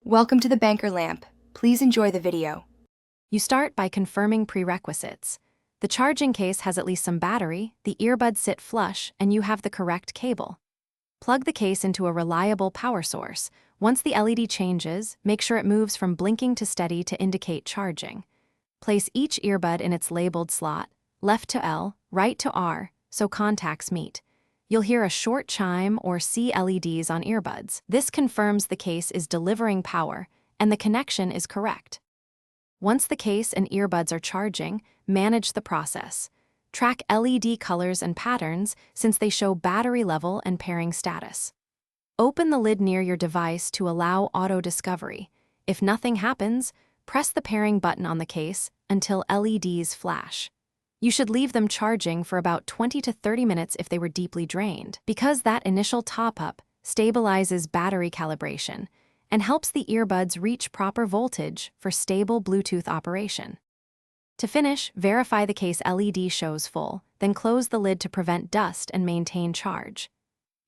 Welcome to the Banker Lamp. Please enjoy the video. You start by confirming prerequisites. The charging case has at least some battery, the earbuds sit flush, and you have the correct cable. Plug the case into a reliable power source. Once the LED changes, make sure it moves from blinking to steady to indicate charging. Place each earbud in its labeled slot, left to L, right to R, so contacts meet. You'll hear a short chime or see LEDs on earbuds. This confirms the case is delivering power and the connection is correct. Once the case and earbuds are charging, manage the process. Track LED colors and patterns since they show battery level and pairing status. Open the lid near your device to allow auto discovery. If nothing happens, press the pairing button on the case until LEDs flash. You should leave them charging for about 20 to 30 minutes if they were deeply drained, because that initial top-up stabilizes battery calibration and helps the earbuds reach proper voltage for stable Bluetooth operation. To finish, verify the case LED shows full, then close the lid to prevent dust and maintain charge.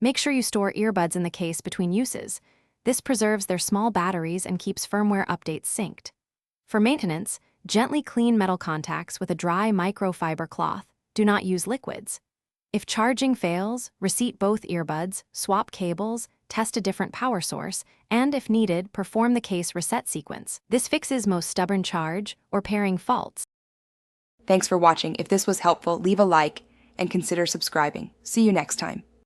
Make sure you store earbuds in the case between uses. This preserves their small batteries and keeps firmware updates synced. For maintenance, gently clean metal contacts with a dry microfiber cloth. Do not use liquids. If charging fails, reseat both earbuds, swap cables, test a different power source, and if needed, perform the case reset sequence. This fixes most stubborn charge or pairing faults. Thanks for watching. If this was helpful, leave a like and consider subscribing. See you next time.